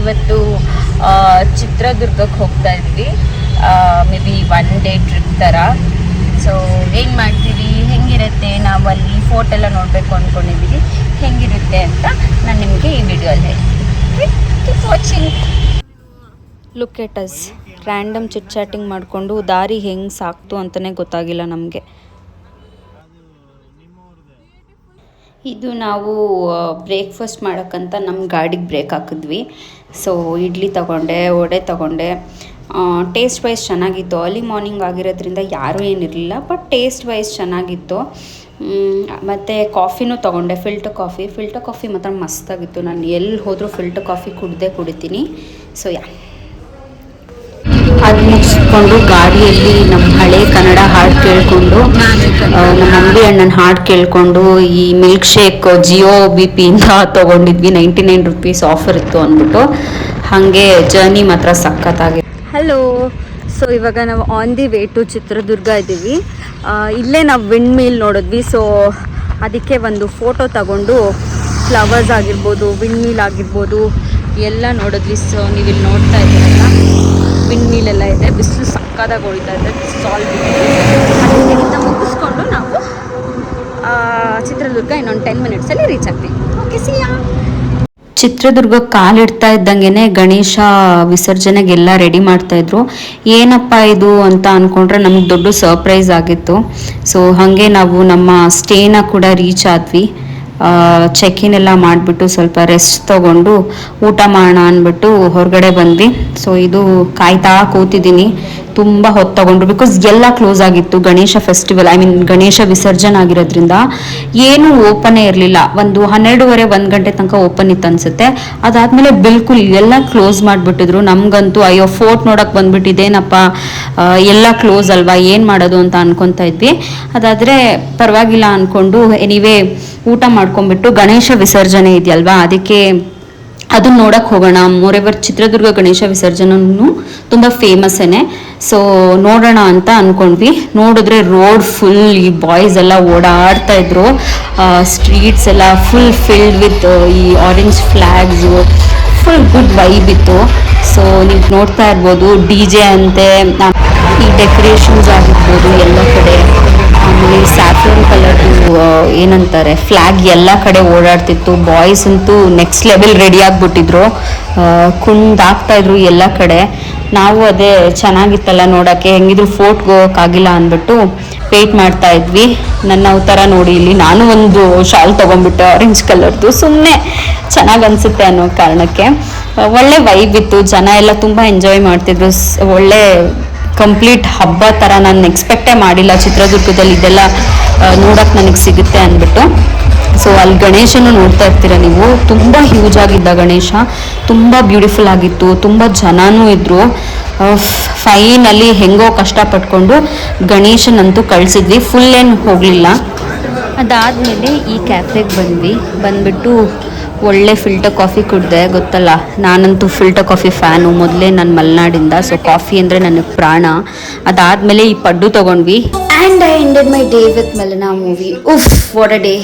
ಇವತ್ತು ಚಿತ್ರದುರ್ಗಕ್ಕೆ ಹೋಗ್ತಾ ಇದ್ವಿ. ಮೇ ಬಿ 1 day ಟ್ರಿಪ್ ಥರ. ಸೊ ಏನು ಮಾಡ್ತೀವಿ, ಹೆಂಗಿರುತ್ತೆ, ನಾವು ಅಲ್ಲಿ ಫೋರ್ಟ್ ಎಲ್ಲ ನೋಡಬೇಕು ಅಂದ್ಕೊಂಡಿದ್ದೀವಿ. ಹೆಂಗಿರುತ್ತೆ ಅಂತ ನಾನು ನಿಮಗೆ ಈ ವಿಡಿಯೋಲ್ಲಿ ಹೇಳ್ತೀನಿ. Keep watching. Look at us, random chit chatting ಮಾಡಿಕೊಂಡು ದಾರಿ ಹೆಂಗೆ ಸಾಕ್ತು ಅಂತಲೇ ಗೊತ್ತಾಗಿಲ್ಲ ನಮಗೆ. ಇದು ನಾವು ಬ್ರೇಕ್ಫಾಸ್ಟ್ ಮಾಡೋಕ್ಕಂತ ನಮ್ಮ ಗಾಡಿಗೆ ಬ್ರೇಕ್ ಹಾಕಿದ್ವಿ. ಸೊ ಇಡ್ಲಿ ತಗೊಂಡೆ, ವಡೆ ತಗೊಂಡೆ. ಟೇಸ್ಟ್ ವೈಸ್ ಚೆನ್ನಾಗಿತ್ತು. ಅರ್ಲಿ ಮಾರ್ನಿಂಗ್ ಆಗಿರೋದ್ರಿಂದ ಯಾರೂ ಏನಿರಲಿಲ್ಲ, ಬಟ್ ಟೇಸ್ಟ್ ವೈಸ್ ಚೆನ್ನಾಗಿತ್ತು. ಮತ್ತು ಕಾಫಿನೂ ತೊಗೊಂಡೆ, ಫಿಲ್ಟರ್ ಕಾಫಿ ಮಾತ್ರ ಮಸ್ತಾಗಿತ್ತು. ನಾನು ಎಲ್ಲಿ ಹೋದರೂ ಫಿಲ್ಟರ್ ಕಾಫಿ ಕುಡಿತೀನಿ. ಸೊ ಅದು ಮುಗಿಸ್ಕೊಂಡು ಗಾಡಿಯಲ್ಲಿ ನಮ್ಮ ಹಳೆ ಕನ್ನಡ ಹಾಡು ಕೇಳಿಕೊಂಡು, ನಮ್ಮ ಅಂಬಿ ಅಣ್ಣನ ಹಾಡು ಕೇಳಿಕೊಂಡು, ಈ ಮಿಲ್ಕ್ ಶೇಕ್ ಜಿಯೋ BP-ಇಂದ ತೊಗೊಂಡಿದ್ವಿ. 99 rupees ಆಫರ್ ಇತ್ತು ಅಂದ್ಬಿಟ್ಟು. ಹಾಗೆ ಜರ್ನಿ ಮಾತ್ರ ಸಖತ್ತಾಗಿದೆ. ಹಲೋ. ಸೊ ಇವಾಗ ನಾವು on the way to Chitradurga ಇದ್ದೀವಿ. ಇಲ್ಲೇ ನಾವು ವಿಂಡ್ ಮಿಲ್ ನೋಡಿದ್ವಿ. ಸೊ ಅದಕ್ಕೆ ಒಂದು ಫೋಟೋ ತಗೊಂಡು ಫ್ಲವರ್ಸ್ ಆಗಿರ್ಬೋದು, ವಿಂಡ್ ಮಿಲ್ ಆಗಿರ್ಬೋದು ಎಲ್ಲ ನೋಡಿದ್ವಿ. ಸೊ ನೀವು ಇಲ್ಲಿ ನೋಡ್ತಾ ಇದ್ದೀರಲ್ಲ, ವಿಂಡ್ ಮಿಲ್ ಎಲ್ಲ ಇದೆ. ಬಿಸಿಲು ಸಕ್ಕದಾಗಿ ಹೊಳಿತಾ ಇದೆ. ಸಾಲ್ವ್ ಇಲ್ಲಿಂದ ಮುಗಿಸ್ಕೊಂಡು ನಾವು ಚಿತ್ರದುರ್ಗ ಇನ್ನೊಂದು 10 minutesಲ್ಲಿ ರೀಚ್ ಆಗ್ತೀವಿ. ಓಕೆ, ಸಿಯಾ. ಚಿತ್ರದುರ್ಗ ಕಾಲಿಡ್ತಾ ಇದ್ದಂಗೆ ಗಣೇಶ ವಿಸರ್ಜನೆಗೆಲ್ಲ ರೆಡಿ ಮಾಡ್ತಾಯಿದ್ರು. ಏನಪ್ಪ ಇದು ಅಂತ ಅಂದ್ಕೊಂಡ್ರೆ ನಮ್ಗೆ ದೊಡ್ಡ ಸರ್ಪ್ರೈಸ್ ಆಗಿತ್ತು. ಸೊ ಹಾಗೆ ನಾವು ನಮ್ಮ ಸ್ಟೇನ ಕೂಡ ರೀಚ್ ಆದ್ವಿ. ಚೆಕ್-ಇನ್ ಎಲ್ಲ ಮಾಡಿಬಿಟ್ಟು ಸ್ವಲ್ಪ ರೆಸ್ಟ್ ತೊಗೊಂಡು ಊಟ ಮಾಡೋಣ ಅಂದ್ಬಿಟ್ಟು ಹೊರಗಡೆ ಬಂದ್ವಿ. ಸೊ ಇದು ಕಾಯ್ತಾ ಕೂತಿದ್ದೀನಿ. ತುಂಬ ಹೊತ್ತು ತೊಗೊಂಡ್ರು, ಬಿಕಾಸ್ ಎಲ್ಲ ಕ್ಲೋಸ್ ಆಗಿತ್ತು. ಗಣೇಶ ಫೆಸ್ಟಿವಲ್, ಗಣೇಶ ವಿಸರ್ಜನೆ ಆಗಿರೋದ್ರಿಂದ ಏನೂ ಓಪನೇ ಇರಲಿಲ್ಲ. ಒಂದು 12:30 1 ಗಂಟೆ ತನಕ ಓಪನ್ ಇತ್ತು ಅನಿಸುತ್ತೆ. ಅದಾದಮೇಲೆ ಬಿಲ್ಕುಲ್ ಎಲ್ಲ ಕ್ಲೋಸ್ ಮಾಡಿಬಿಟ್ಟಿದ್ರು. ನಮಗಂತೂ ಅಯ್ಯೋ ಫೋರ್ಟ್ ನೋಡೋಕೆ ಬಂದ್ಬಿಟ್ಟಿದ್ದೇನಪ್ಪ, ಎಲ್ಲ ಕ್ಲೋಸ್ ಅಲ್ವಾ, ಏನು ಮಾಡೋದು ಅಂತ ಅನ್ಕೊತಾ ಇದ್ವಿ. ಅದಾದರೆ ಪರವಾಗಿಲ್ಲ ಅಂದ್ಕೊಂಡು ಎನಿವೇ ಊಟ ಮಾಡ್ಕೊಂಡ್ಬಿಟ್ಟು ಗಣೇಶ ವಿಸರ್ಜನೆ ಇದೆಯಲ್ವಾ, ಅದಕ್ಕೆ ಅದನ್ನ ನೋಡಕ್ಕೆ ಹೋಗೋಣ. ಮೋರೆವರ್ ಚಿತ್ರದುರ್ಗ ಗಣೇಶ ವಿಸರ್ಜನೂ ತುಂಬ ಫೇಮಸ್ಸೇನೆ. ಸೊ ನೋಡೋಣ ಅಂತ ಅಂದ್ಕೊಂಡ್ವಿ. ನೋಡಿದ್ರೆ ರೋಡ್ ಫುಲ್ ಈ ಬಾಯ್ಸ್ ಎಲ್ಲ ಓಡಾಡ್ತಾ ಇದ್ರು. ಸ್ಟ್ರೀಟ್ಸ್ ಎಲ್ಲ ಫುಲ್ ಫಿಲ್ಡ್ ವಿತ್ ಈ ಆರೆಂಜ್ ಫ್ಲ್ಯಾಗ್ಸು, ಫುಲ್ ಗುಡ್ ವೈಬ್ ಇತ್ತು. ಸೊ ನೀವು ನೋಡ್ತಾ ಇರ್ಬೋದು, DJ ಅಂತೆ, ಈ ಡೆಕೋರೇಷನ್ಸ್ ಆಗಿರ್ಬೋದು ಎಲ್ಲ ಕಡೆ. ಆಮೇಲೆ ಸ್ಯಾಫ್ರನ್ ಕಲರ್ ಏನಂತಾರೆ ಫ್ಲ್ಯಾಗ್ ಎಲ್ಲ ಕಡೆ ಓಡಾಡ್ತಿತ್ತು. ಬಾಯ್ಸ್ ಅಂತೂ ನೆಕ್ಸ್ಟ್ ಲೆವೆಲ್ ರೆಡಿ ಆಗಿಬಿಟ್ಟಿದ್ರು, ಕುಂದಾಗ್ತಾಯಿದ್ರು ಎಲ್ಲ ಕಡೆ. ನಾವು ಅದೇ ಚೆನ್ನಾಗಿತ್ತಲ್ಲ ನೋಡೋಕ್ಕೆ, ಹೆಂಗಿದ್ರು ಫೋರ್ಟ್ಗೆ ಹೋಗೋಕ್ಕಾಗಿಲ್ಲ ಅಂದ್ಬಿಟ್ಟು ವೆಯ್ಟ್ ಮಾಡ್ತಾ ಇದ್ವಿ. ನನ್ನ ಅವತಾರ ನೋಡಿ, ಇಲ್ಲಿ ನಾನು ಒಂದು ಶಾಲ್ ತೊಗೊಂಡ್ಬಿಟ್ಟೆ ಆರೆಂಜ್ ಕಲರ್ದು, ಸುಮ್ಮನೆ ಚೆನ್ನಾಗಿ ಅನಿಸುತ್ತೆ ಅನ್ನೋ ಕಾರಣಕ್ಕೆ. ಒಳ್ಳೆ ವೈಬ್ ಇತ್ತು, ಜನ ಎಲ್ಲ ತುಂಬ ಎಂಜಾಯ್ ಮಾಡ್ತಿದ್ರು. ಒಳ್ಳೆ ಕಂಪ್ಲೀಟ್ ಹಬ್ಬ ಥರ. ನಾನು ಎಕ್ಸ್ಪೆಕ್ಟೇ ಮಾಡಿಲ್ಲ ಚಿತ್ರದುರ್ಗದಲ್ಲಿ ಇದೆಲ್ಲ ನೋಡೋಕ್ಕೆ ನನಗೆ ಸಿಗುತ್ತೆ ಅಂದ್ಬಿಟ್ಟು. ಸೊ ಅಲ್ಲಿ ಗಣೇಶನು ನೋಡ್ತಾ ಇರ್ತೀರ ನೀವು, ತುಂಬ ಹ್ಯೂಜ್ ಆಗಿದ್ದ ಗಣೇಶ, ತುಂಬ ಬ್ಯೂಟಿಫುಲ್ ಆಗಿತ್ತು. ತುಂಬ ಜನನೂ ಇದ್ದರು. ಫೈನಲ್ಲಿ ಹೆಂಗೋ ಕಷ್ಟಪಟ್ಕೊಂಡು ಗಣೇಶನಂತೂ ಕಳಿಸಿದ್ವಿ, ಫುಲ್ ಏನು ಹೋಗಲಿಲ್ಲ. ಅದಾದಮೇಲೆ ಈ ಕ್ಯಾಫೆಗೆ ಬಂದ್ಬಿಟ್ಟು ಒಳ್ಳೆ ಫಿಲ್ಟರ್ ಕಾಫಿ ಕುಡಿದೆ. ಗೊತ್ತಲ್ಲ, ನಾನಂತೂ ಫಿಲ್ಟರ್ ಕಾಫಿ ಫ್ಯಾನು ಮೊದಲೇ, ನನ್ನ ಮಲೆನಾಡಿಂದ. ಸೊ ಕಾಫಿ ಅಂದರೆ ನನಗೆ ಪ್ರಾಣ. ಅದಾದಮೇಲೆ ಈ ಪಡ್ಡು ತೊಗೊಂಡ್ವಿ. And I ended my day with ಮೆಲನಾ ಮೂವಿ. ಉಫ್, ವಾಟ್ ಅ ಡೇ.